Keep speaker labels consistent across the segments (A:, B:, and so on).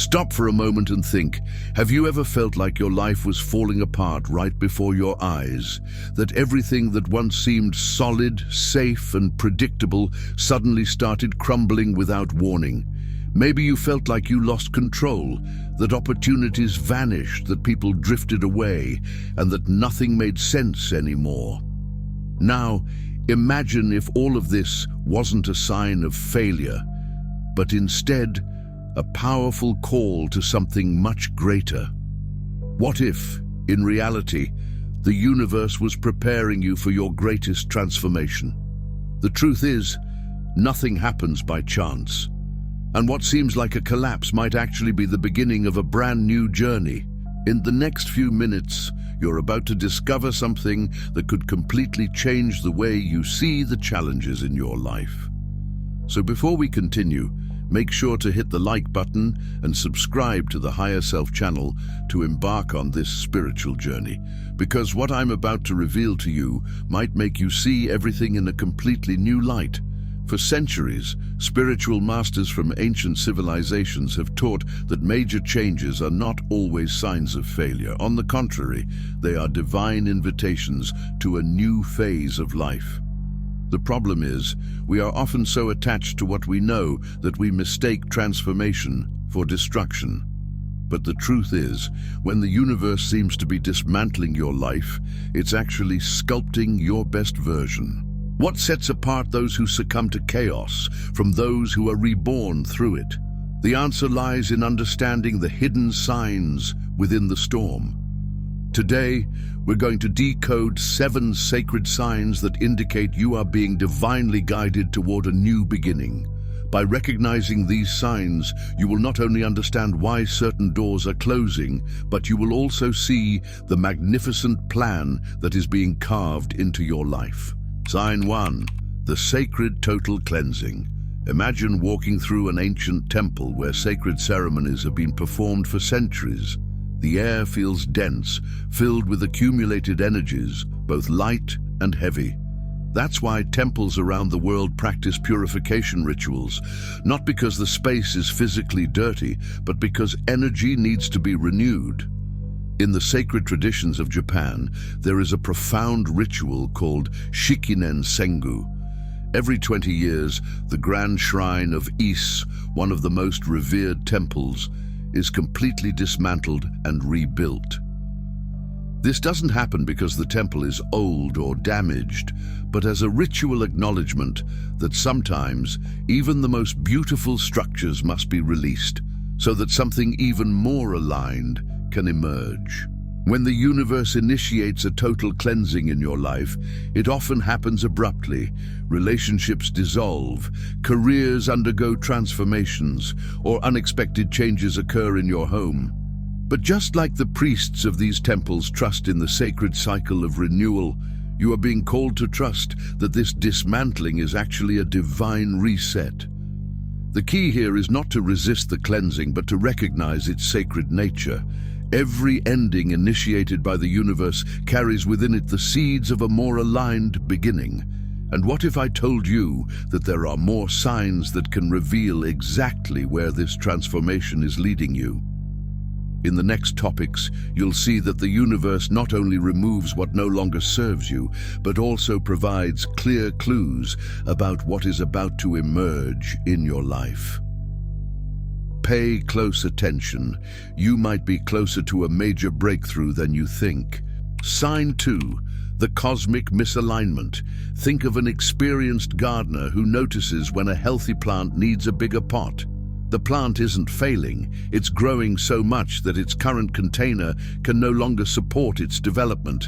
A: Stop for a moment and think, have you ever felt like your life was falling apart right before your eyes? That everything that once seemed solid, safe, and predictable suddenly started crumbling without warning? Maybe you felt like you lost control, that opportunities vanished, that people drifted away, and that nothing made sense anymore. Now, imagine if all of this wasn't a sign of failure, but instead a powerful call to something much greater. What if, in reality, the universe was preparing you for your greatest transformation? The truth is, nothing happens by chance. And what seems like a collapse might actually be the beginning of a brand new journey. In the next few minutes, you're about to discover something that could completely change the way you see the challenges in your life. So before we continue, make sure to hit the like button and subscribe to the Higher Self channel to embark on this spiritual journey, because what I'm about to reveal to you might make you see everything in a completely new light. For centuries, spiritual masters from ancient civilizations have taught that major changes are not always signs of failure. On the contrary, they are divine invitations to a new phase of life. The problem is, we are often so attached to what we know that we mistake transformation for destruction. But the truth is, when the universe seems to be dismantling your life, it's actually sculpting your best version. What sets apart those who succumb to chaos from those who are reborn through it? The answer lies in understanding the hidden signs within the storm. Today, we're going to decode 7 sacred signs that indicate you are being divinely guided toward a new beginning. By recognizing these signs, you will not only understand why certain doors are closing, but you will also see the magnificent plan that is being carved into your life. Sign 1. The sacred total cleansing. Imagine walking through an ancient temple where sacred ceremonies have been performed for centuries. The air feels dense, filled with accumulated energies, both light and heavy. That's why temples around the world practice purification rituals, not because the space is physically dirty, but because energy needs to be renewed. In the sacred traditions of Japan, there is a profound ritual called Shikinen Sengu. Every 20 years, the grand shrine of Ise, one of the most revered temples, is completely dismantled and rebuilt. This doesn't happen because the temple is old or damaged, but as a ritual acknowledgement that sometimes even the most beautiful structures must be released, so that something even more aligned can emerge. When the universe initiates a total cleansing in your life, it often happens abruptly. Relationships dissolve, careers undergo transformations, or unexpected changes occur in your home. But just like the priests of these temples trust in the sacred cycle of renewal, you are being called to trust that this dismantling is actually a divine reset. The key here is not to resist the cleansing, but to recognize its sacred nature. Every ending initiated by the universe carries within it the seeds of a more aligned beginning. And what if I told you that there are more signs that can reveal exactly where this transformation is leading you? In the next topics, you'll see that the universe not only removes what no longer serves you, but also provides clear clues about what is about to emerge in your life. Pay close attention. You might be closer to a major breakthrough than you think. Sign 2. The cosmic misalignment. Think of an experienced gardener who notices when a healthy plant needs a bigger pot. The plant isn't failing, it's growing so much that its current container can no longer support its development.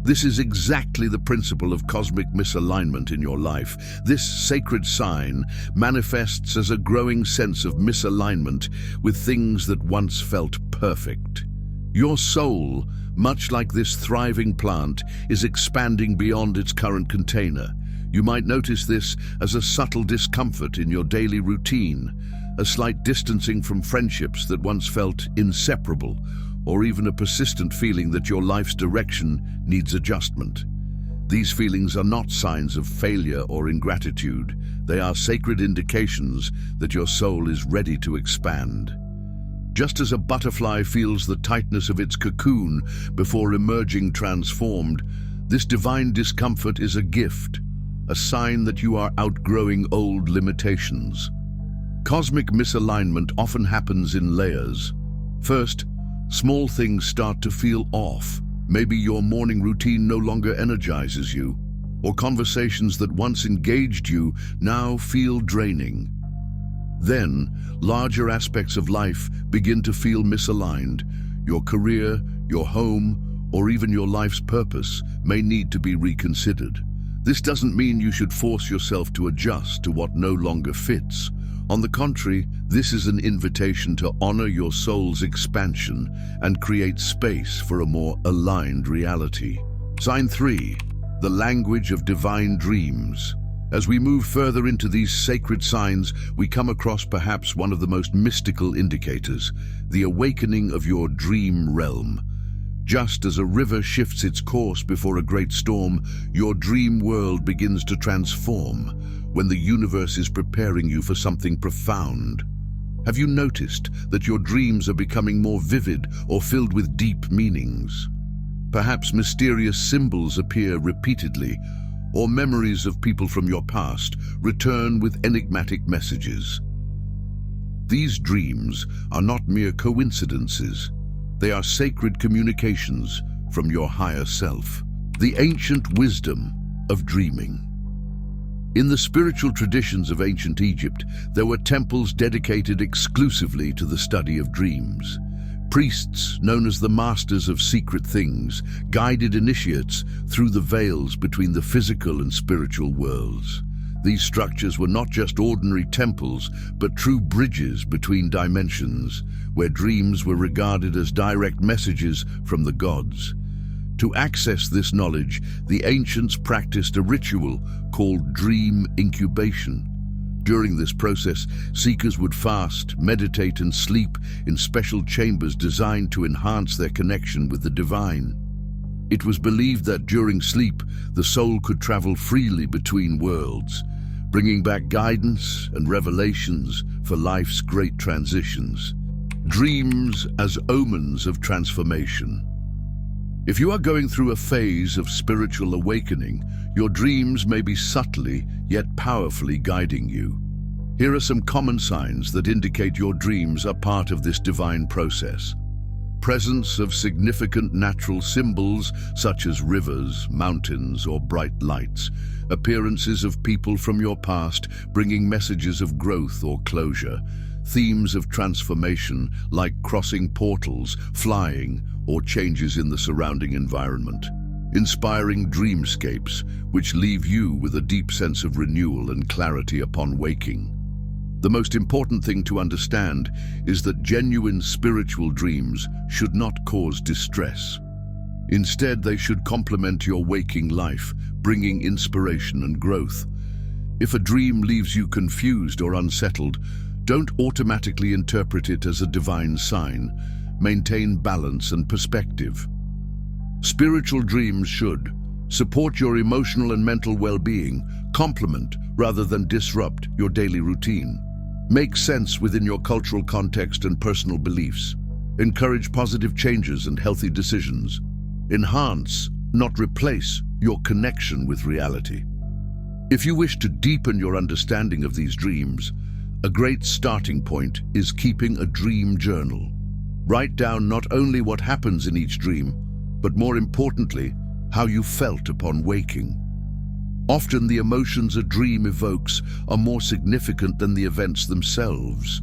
A: This is exactly the principle of cosmic misalignment in your life. This sacred sign manifests as a growing sense of misalignment with things that once felt perfect. Your soul, much like this thriving plant, is expanding beyond its current container. You might notice this as a subtle discomfort in your daily routine, a slight distancing from friendships that once felt inseparable, or even a persistent feeling that your life's direction needs adjustment. These feelings are not signs of failure or ingratitude. They are sacred indications that your soul is ready to expand. Just as a butterfly feels the tightness of its cocoon before emerging transformed, this divine discomfort is a gift, a sign that you are outgrowing old limitations. Cosmic misalignment often happens in layers. First, small things start to feel off. Maybe your morning routine no longer energizes you, or conversations that once engaged you now feel draining. Then, larger aspects of life begin to feel misaligned. Your career, your home, or even your life's purpose may need to be reconsidered. This doesn't mean you should force yourself to adjust to what no longer fits. On the contrary, this is an invitation to honor your soul's expansion and create space for a more aligned reality. Sign 3, the language of divine dreams. As we move further into these sacred signs, we come across perhaps one of the most mystical indicators, the awakening of your dream realm. Just as a river shifts its course before a great storm, your dream world begins to transform when the universe is preparing you for something profound. Have you noticed that your dreams are becoming more vivid or filled with deep meanings? Perhaps mysterious symbols appear repeatedly, or memories of people from your past return with enigmatic messages. These dreams are not mere coincidences. They are sacred communications from your higher self. The ancient wisdom of dreaming. In the spiritual traditions of ancient Egypt, there were temples dedicated exclusively to the study of dreams. Priests, known as the masters of secret things, guided initiates through the veils between the physical and spiritual worlds. These structures were not just ordinary temples, but true bridges between dimensions, where dreams were regarded as direct messages from the gods. To access this knowledge, the ancients practiced a ritual called dream incubation. During this process, seekers would fast, meditate, and sleep in special chambers designed to enhance their connection with the divine. It was believed that during sleep, the soul could travel freely between worlds, bringing back guidance and revelations for life's great transitions. Dreams as omens of transformation. If you are going through a phase of spiritual awakening, your dreams may be subtly yet powerfully guiding you. Here are some common signs that indicate your dreams are part of this divine process. Presence of significant natural symbols such as rivers, mountains, or bright lights. Appearances of people from your past bringing messages of growth or closure. Themes of transformation like crossing portals, flying, or changes in the surrounding environment. Inspiring dreamscapes, which leave you with a deep sense of renewal and clarity upon waking. The most important thing to understand is that genuine spiritual dreams should not cause distress. Instead, they should complement your waking life, bringing inspiration and growth. If a dream leaves you confused or unsettled, don't automatically interpret it as a divine sign. Maintain balance and perspective. Spiritual dreams should support your emotional and mental well-being, complement rather than disrupt your daily routine. Make sense within your cultural context and personal beliefs. Encourage positive changes and healthy decisions. Enhance, not replace, your connection with reality. If you wish to deepen your understanding of these dreams, a great starting point is keeping a dream journal. Write down not only what happens in each dream, but more importantly, how you felt upon waking. Often the emotions a dream evokes are more significant than the events themselves.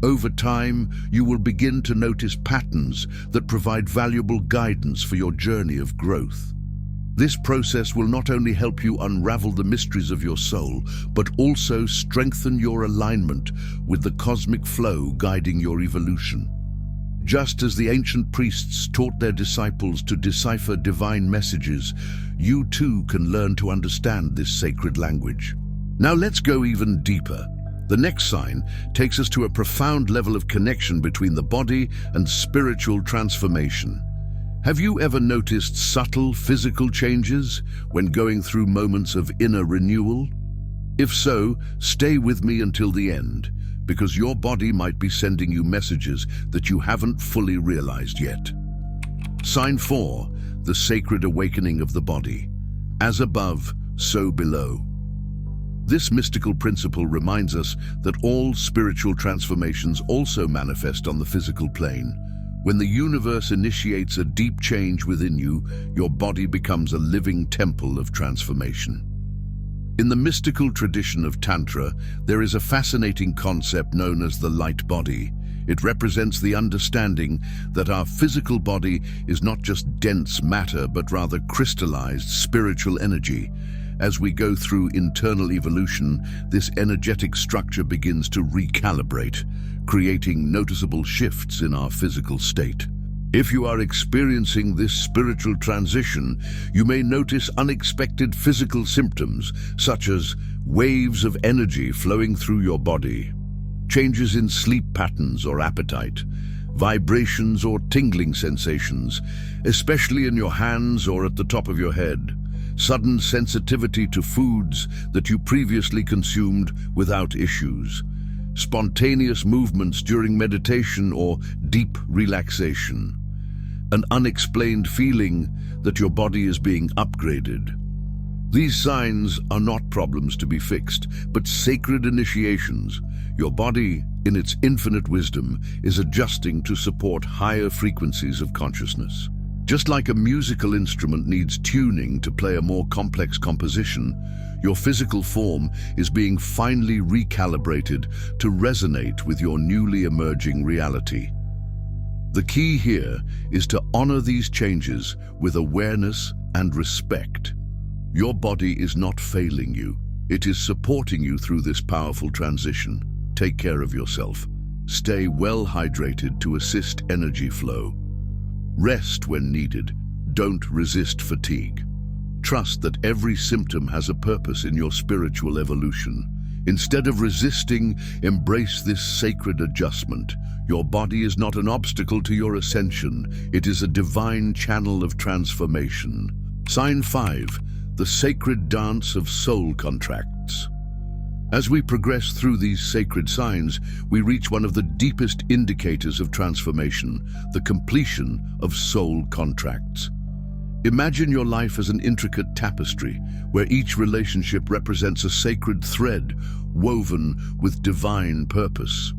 A: Over time, you will begin to notice patterns that provide valuable guidance for your journey of growth. This process will not only help you unravel the mysteries of your soul, but also strengthen your alignment with the cosmic flow guiding your evolution. Just as the ancient priests taught their disciples to decipher divine messages, you too can learn to understand this sacred language. Now let's go even deeper. The next sign takes us to a profound level of connection between the body and spiritual transformation. Have you ever noticed subtle physical changes when going through moments of inner renewal? If so, stay with me until the end, because your body might be sending you messages that you haven't fully realized yet. Sign 4, the sacred awakening of the body. As above, so below. This mystical principle reminds us that all spiritual transformations also manifest on the physical plane. When the universe initiates a deep change within you, your body becomes a living temple of transformation. In the mystical tradition of Tantra, there is a fascinating concept known as the light body. It represents the understanding that our physical body is not just dense matter, but rather crystallized spiritual energy. As we go through internal evolution, this energetic structure begins to recalibrate, creating noticeable shifts in our physical state. If you are experiencing this spiritual transition, you may notice unexpected physical symptoms, such as waves of energy flowing through your body, changes in sleep patterns or appetite, vibrations or tingling sensations, especially in your hands or at the top of your head, sudden sensitivity to foods that you previously consumed without issues, spontaneous movements during meditation or deep relaxation, an unexplained feeling that your body is being upgraded. These signs are not problems to be fixed, but sacred initiations. Your body, in its infinite wisdom, is adjusting to support higher frequencies of consciousness. Just like a musical instrument needs tuning to play a more complex composition, your physical form is being finely recalibrated to resonate with your newly emerging reality. The key here is to honor these changes with awareness and respect. Your body is not failing you. It is supporting you through this powerful transition. Take care of yourself. Stay well hydrated to assist energy flow. Rest when needed. Don't resist fatigue. Trust that every symptom has a purpose in your spiritual evolution. Instead of resisting, embrace this sacred adjustment. Your body is not an obstacle to your ascension. It is a divine channel of transformation. Sign 5, the sacred dance of soul contracts. As we progress through these sacred signs, we reach one of the deepest indicators of transformation, the completion of soul contracts. Imagine your life as an intricate tapestry, where each relationship represents a sacred thread woven with divine purpose.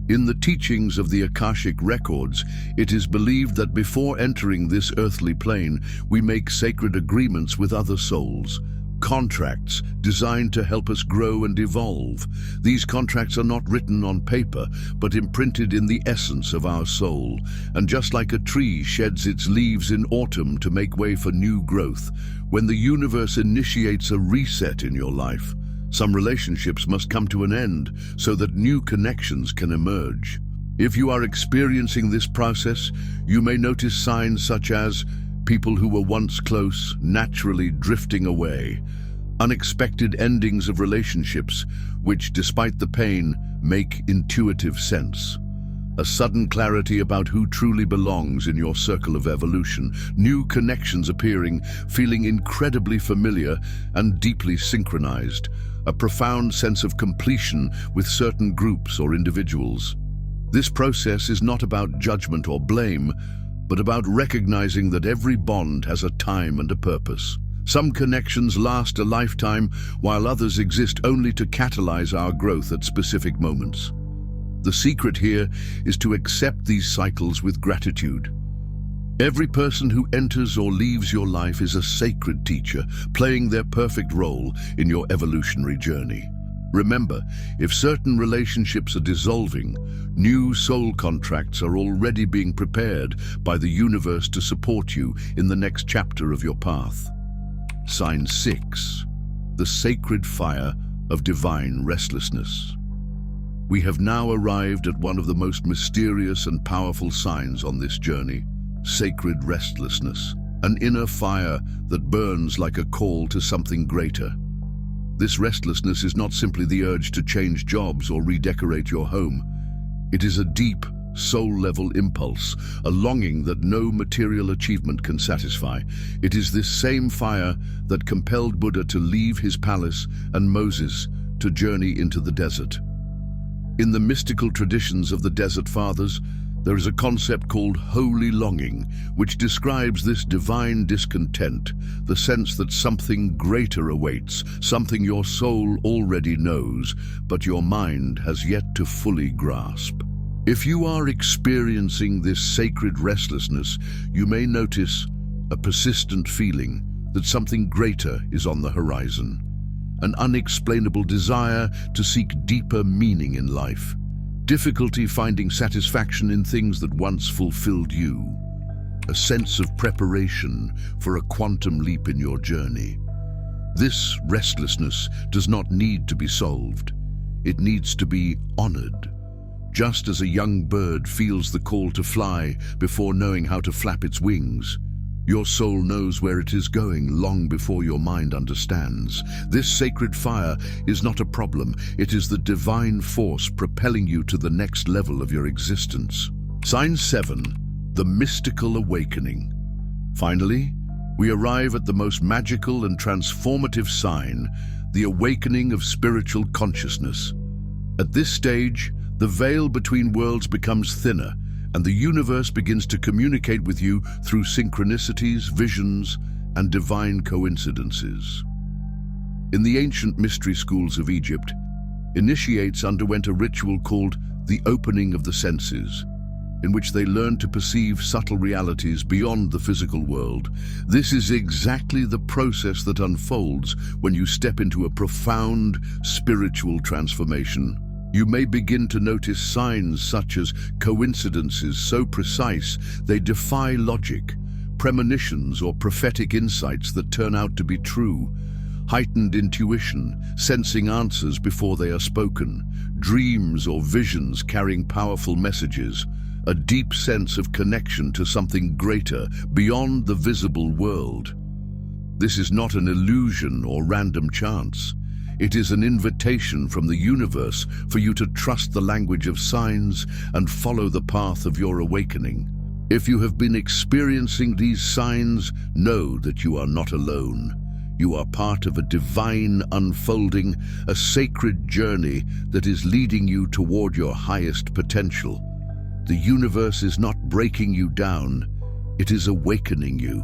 A: In the teachings of the Akashic records, it is believed that before entering this earthly plane, we make sacred agreements with other souls, contracts designed to help us grow and evolve. These contracts are not written on paper, but imprinted in the essence of our soul. And just like a tree sheds its leaves in autumn to make way for new growth, when the universe initiates a reset in your life, some relationships must come to an end so that new connections can emerge. If you are experiencing this process, you may notice signs such as people who were once close naturally drifting away, unexpected endings of relationships which, despite the pain, make intuitive sense, a sudden clarity about who truly belongs in your circle of evolution, new connections appearing, feeling incredibly familiar and deeply synchronized, a profound sense of completion with certain groups or individuals. This process is not about judgment or blame, but about recognizing that every bond has a time and a purpose. Some connections last a lifetime, while others exist only to catalyze our growth at specific moments. The secret here is to accept these cycles with gratitude. Every person who enters or leaves your life is a sacred teacher, playing their perfect role in your evolutionary journey. Remember, if certain relationships are dissolving, new soul contracts are already being prepared by the universe to support you in the next chapter of your path. Sign 6, the sacred fire of divine restlessness. We have now arrived at one of the most mysterious and powerful signs on this journey, sacred restlessness, an inner fire that burns like a call to something greater. This restlessness is not simply the urge to change jobs or redecorate your home. It is a deep, soul-level impulse, a longing that no material achievement can satisfy. It is this same fire that compelled Buddha to leave his palace and Moses to journey into the desert. In the mystical traditions of the Desert Fathers, there is a concept called holy longing, which describes this divine discontent, the sense that something greater awaits, something your soul already knows, but your mind has yet to fully grasp. If you are experiencing this sacred restlessness, you may notice a persistent feeling that something greater is on the horizon, an unexplainable desire to seek deeper meaning in life, difficulty finding satisfaction in things that once fulfilled you, a sense of preparation for a quantum leap in your journey. This restlessness does not need to be solved. It needs to be honored. Just as a young bird feels the call to fly before knowing how to flap its wings, your soul knows where it is going long before your mind understands. This sacred fire is not a problem. It is the divine force propelling you to the next level of your existence. Sign 7, the mystical awakening. Finally, we arrive at the most magical and transformative sign, the awakening of spiritual consciousness. At this stage, the veil between worlds becomes thinner, and the universe begins to communicate with you through synchronicities, visions, and divine coincidences. In the ancient mystery schools of Egypt, initiates underwent a ritual called the opening of the senses, in which they learned to perceive subtle realities beyond the physical world. This is exactly the process that unfolds when you step into a profound spiritual transformation. You may begin to notice signs such as coincidences so precise they defy logic, premonitions or prophetic insights that turn out to be true, heightened intuition, sensing answers before they are spoken, dreams or visions carrying powerful messages, a deep sense of connection to something greater beyond the visible world. This is not an illusion or random chance. It is an invitation from the universe for you to trust the language of signs and follow the path of your awakening. If you have been experiencing these signs, know that you are not alone. You are part of a divine unfolding, a sacred journey that is leading you toward your highest potential. The universe is not breaking you down, it is awakening you.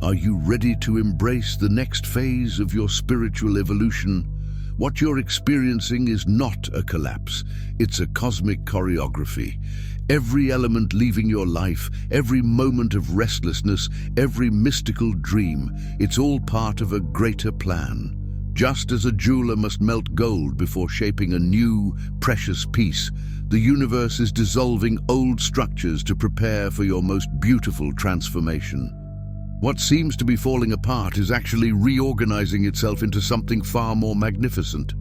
A: Are you ready to embrace the next phase of your spiritual evolution? What you're experiencing is not a collapse, it's a cosmic choreography. Every element leaving your life, every moment of restlessness, every mystical dream, it's all part of a greater plan. Just as a jeweler must melt gold before shaping a new, precious piece, the universe is dissolving old structures to prepare for your most beautiful transformation. What seems to be falling apart is actually reorganizing itself into something far more magnificent.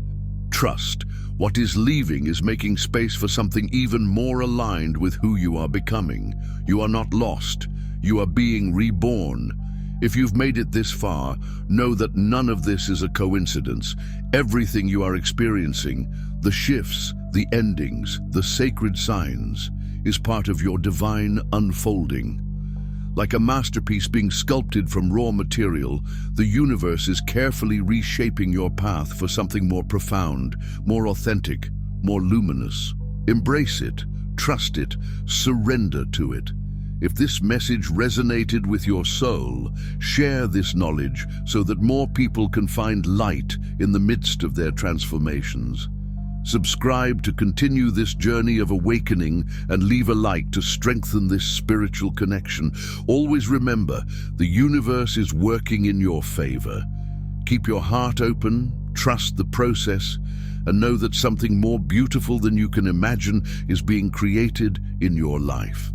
A: Trust, what is leaving is making space for something even more aligned with who you are becoming. You are not lost, you are being reborn. If you've made it this far, know that none of this is a coincidence. Everything you are experiencing, the shifts, the endings, the sacred signs, is part of your divine unfolding. Like a masterpiece being sculpted from raw material, the universe is carefully reshaping your path for something more profound, more authentic, more luminous. Embrace it, trust it, surrender to it. If this message resonated with your soul, share this knowledge so that more people can find light in the midst of their transformations. Subscribe to continue this journey of awakening and leave a like to strengthen this spiritual connection. Always remember, the universe is working in your favor. Keep your heart open, trust the process, and know that something more beautiful than you can imagine is being created in your life.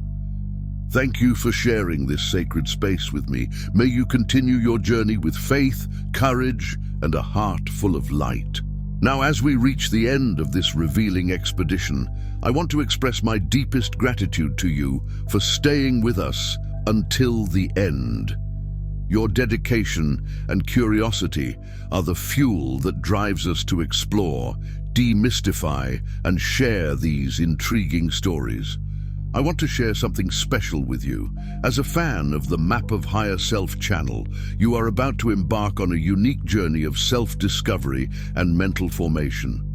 A: Thank you for sharing this sacred space with me. May you continue your journey with faith, courage, and a heart full of light. Now, as we reach the end of this revealing expedition, I want to express my deepest gratitude to you for staying with us until the end. Your dedication and curiosity are the fuel that drives us to explore, demystify, and share these intriguing stories. I want to share something special with you. As a fan of the Map of Higher Self channel, you are about to embark on a unique journey of self-discovery and mental formation.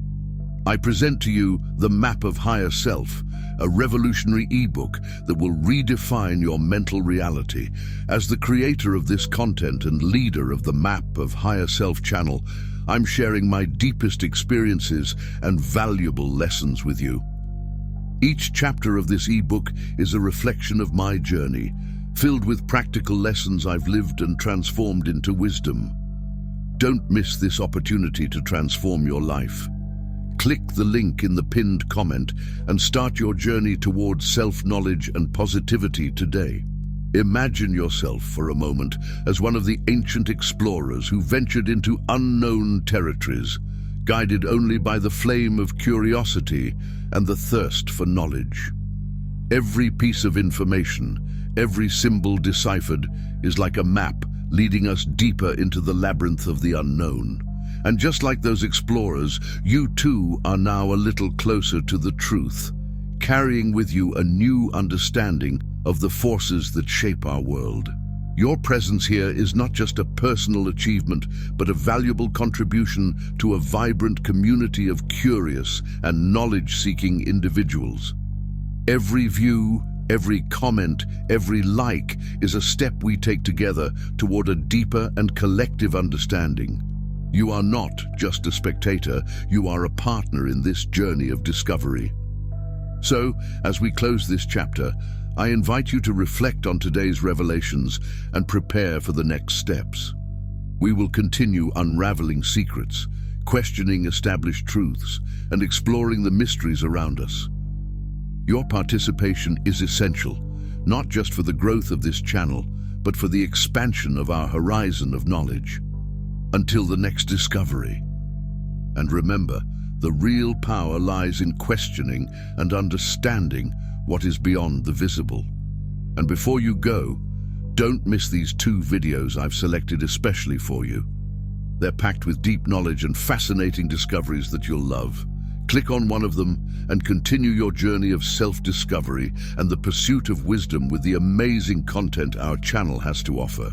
A: I present to you The Map of Higher Self, a revolutionary ebook that will redefine your mental reality. As the creator of this content and leader of the Map of Higher Self channel, I'm sharing my deepest experiences and valuable lessons with you. Each chapter of this ebook is a reflection of my journey, filled with practical lessons I've lived and transformed into wisdom. Don't miss this opportunity to transform your life. Click the link in the pinned comment and start your journey towards self-knowledge and positivity today. Imagine yourself for a moment as one of the ancient explorers who ventured into unknown territories, guided only by the flame of curiosity and the thirst for knowledge. Every piece of information, every symbol deciphered, is like a map leading us deeper into the labyrinth of the unknown. And just like those explorers, you too are now a little closer to the truth, carrying with you a new understanding of the forces that shape our world. Your presence here is not just a personal achievement, but a valuable contribution to a vibrant community of curious and knowledge-seeking individuals. Every view, every comment, every like is a step we take together toward a deeper and collective understanding. You are not just a spectator, you are a partner in this journey of discovery. So, as we close this chapter, I invite you to reflect on today's revelations and prepare for the next steps. We will continue unraveling secrets, questioning established truths, and exploring the mysteries around us. Your participation is essential, not just for the growth of this channel, but for the expansion of our horizon of knowledge. Until the next discovery. And remember, the real power lies in questioning and understanding what is beyond the visible. And before you go, don't miss these 2 videos I've selected especially for you. They're packed with deep knowledge and fascinating discoveries that you'll love. Click on one of them and continue your journey of self-discovery and the pursuit of wisdom with the amazing content our channel has to offer.